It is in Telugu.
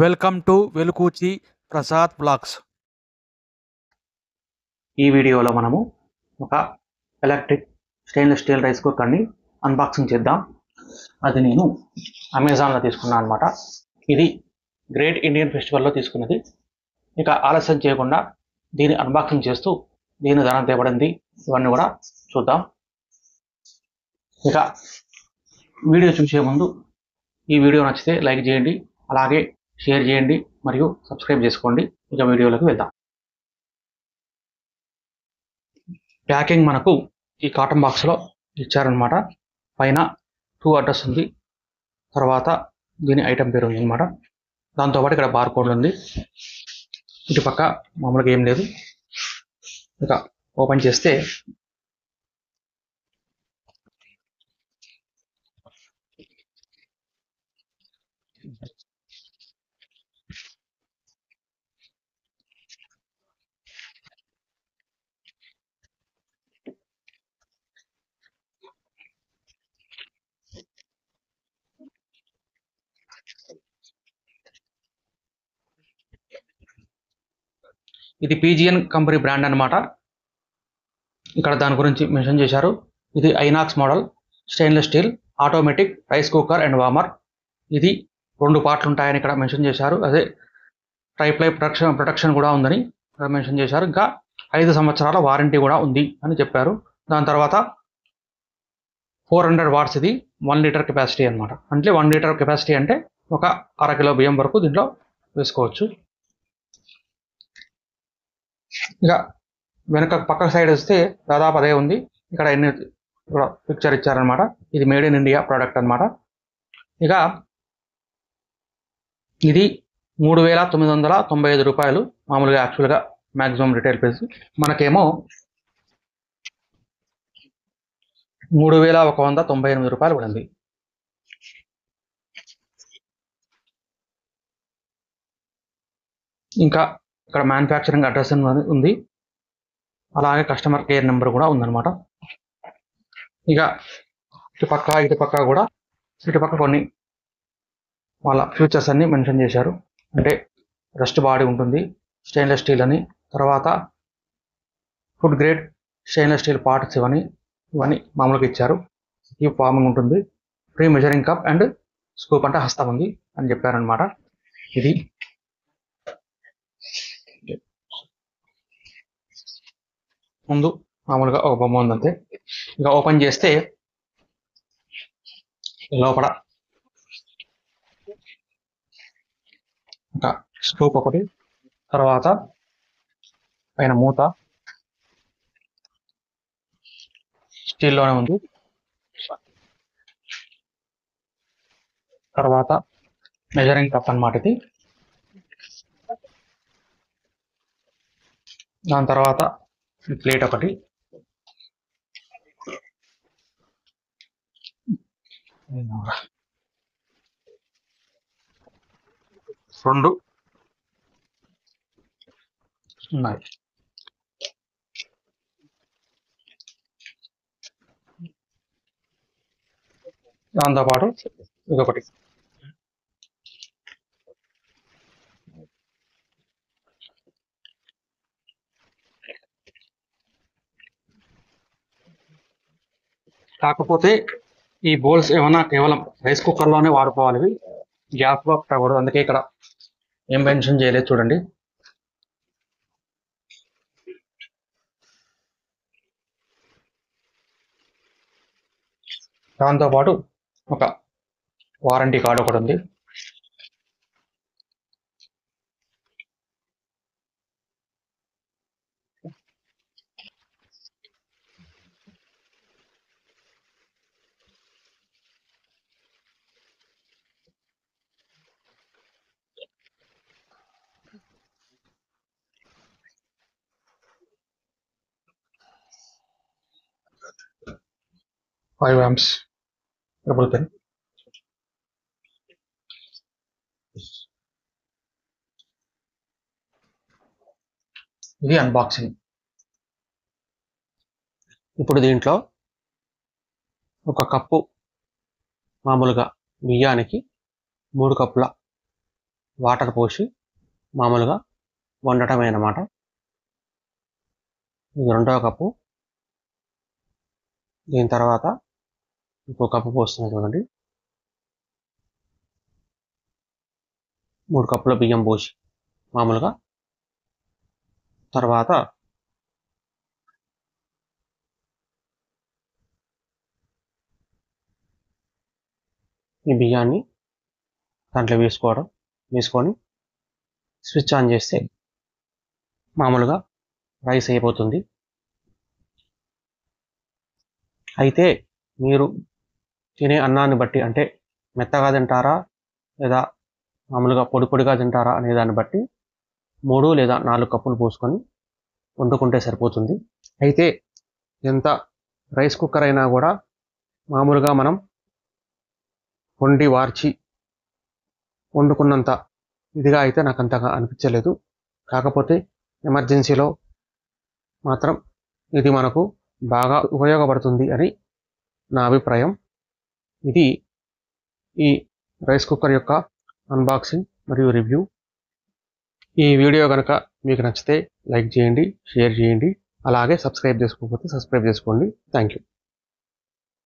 Welcome to Velukuchi Prasad blogs. ఈ వీడియోలో మనము ఒక ఎలక్ట్రిక్ స్టెయిన్లెస్ స్టీల్ రైస్ కుక్కర్ని అన్బాక్సింగ్ చేద్దాం. అది నేను అమెజాన్లో తీసుకున్నాను అనమాట. ఇది గ్రేట్ ఇండియన్ ఫెస్టివల్లో తీసుకున్నది. ఇక ఆలస్యం చేయకుండా దీన్ని అన్బాక్సింగ్ చేస్తూ దీని ధర తేబడింది ఇవన్నీ కూడా చూద్దాం. ఇక వీడియో చూసే ముందు ఈ వీడియో నచ్చితే లైక్ చేయండి, అలాగే షేర్ చేయండి మరియు సబ్స్క్రైబ్ చేసుకోండి. ఇక వీడియోలోకి వెళ్దాం. ప్యాకింగ్ మనకు ఈ కాటన్ బాక్స్లో ఇచ్చారనమాట. పైన 2 అడ్రస్ ఉంది, తర్వాత దీని ఐటమ్ పేరు ఉంది అనమాట. దాంతోపాటు ఇక్కడ బార్ కోడ్ ఉంది. ఇటుపక్క మామూలుగా ఏం లేదు. ఇక ఓపెన్ చేస్తే ఇది పీజియన్ కంపెనీ బ్రాండ్ అనమాట. ఇక్కడ దాని గురించి మెన్షన్ చేశారు. ఇది INOX model stainless steel automatic rice cooker and warmer. ఇది 2 పార్ట్లు ఉంటాయని ఇక్కడ మెన్షన్ చేశారు. అదే ట్రైప్లై ప్రొటెక్షన్ కూడా ఉందని ఇక్కడ మెన్షన్ చేశారు. ఇంకా 5 సంవత్సరాల వారంటీ కూడా ఉంది అని చెప్పారు. దాని తర్వాత 400 వాట్స్, ఇది 1 లీటర్ కెపాసిటీ అనమాట. అంటే 1 లీటర్ కెపాసిటీ అంటే ఒక అరకిలో బియ్యం వరకు దీంట్లో వేసుకోవచ్చు. ఇక వెనక పక్క సైడ్ వస్తే దాదాపు అదే ఉంది. ఇక్కడ ఎన్ని పిక్చర్ ఇచ్చారనమాట. ఇది మేడ్ ఇన్ ఇండియా ప్రోడక్ట్ అనమాట. ఇక ఇది 3,995 రూపాయలు మామూలుగా, యాక్చువల్గా మ్యాక్సిమం రిటైల్ ప్రైస్. మనకేమో 3,198 రూపాయలు పడింది. ఇంకా ఇక్కడ మ్యానుఫ్యాక్చరింగ్ అడ్రస్ ఉంది, అలాగే కస్టమర్ కేర్ నెంబర్ కూడా ఉందన్నమాట. ఇక ఇటుపక్క కూడా ఇటుపక్క కొన్ని వాళ్ళ ఫ్యూచర్స్ అన్ని మెన్షన్ చేశారు. అంటే రస్ట్ బాడీ ఉంటుంది, స్టెయిన్లెస్ స్టీల్ అని, తర్వాత food grade stainless steel parts ఇవన్నీ మామూలుగా ఇచ్చారు. ఈ ఫార్మింగ్ ఉంటుంది, pre measuring cup and scoop అంటే హస్తం ఉంది అని చెప్పారనమాట. ఇది ముందు మామూలుగా ఒక బొమ్మ ఉందంతే. ఇక ఓపెన్ చేస్తే లోపల ఒక స్కూప్ ఒకటి, తర్వాత పైన మూత స్టీల్లోనే ఉంది, తర్వాత మెజరింగ్ కప్ అన్నమాట ఇది. దాని తర్వాత ప్లేట్ ఒకటి, రెండు ఉన్నాయి. దాంతోపాటు ఇదొకటి. కాకపోతే ఈ బౌల్స్ ఏమన్నా కేవలం రైస్ కుక్కర్లోనే వాడుకోవాలి, గ్యాస్లో పెట్టకూడదు. అందుకే ఇక్కడ ఏం మెన్షన్ చేయలేదు చూడండి. దాంతోపాటు ఒక వారంటీ కార్డు ఒకటి ఉంది. Five amps triple pin. ఇది అన్బాక్సింగ్. ఇప్పుడు దీంట్లో ఒక కప్పు మామూలుగా బియ్యానికి 3 కప్పుల వాటర్ పోసి మామూలుగా వండటమే అన్నమాట. ఇది రెండవ కప్పు. దీని తర్వాత ఇంకో కప్పు పోస్తున్నాయి చూడండి. 3 కప్పుల బియ్యం పోసి మామూలుగా. తర్వాత ఈ బియ్యాన్ని దాంట్లో వేసుకొని స్విచ్ ఆన్ చేస్తే మామూలుగా రైస్ అయిపోతుంది. అయితే మీరు తినే అన్నాన్ని బట్టి, అంటే మెత్తగా తింటారా లేదా మామూలుగా పొడి పొడిగా తింటారా అనే దాన్ని బట్టి 3 లేదా 4 కప్పులు పోసుకొని వండుకుంటే సరిపోతుంది. అయితే ఎంత రైస్ కుక్కర్ అయినా కూడా మామూలుగా మనం వండి వార్చి వండుకున్నంత ఇదిగా అయితే నాకు అంతగా అనిపించలేదు. కాకపోతే ఎమర్జెన్సీలో మాత్రం ఇది మనకు బాగా ఉపయోగపడుతుంది అని నా అభిప్రాయం. ఇది ఈ రైస్ కుక్కర్ యొక్క అన్బాక్సింగ్ మరియు రివ్యూ. ఈ వీడియో కనుక మీకు నచ్చితే లైక్ చేయండి, షేర్ చేయండి, అలాగే సబ్స్క్రైబ్ చేసుకోకపోతే సబ్స్క్రైబ్ చేసుకోండి. Thank you.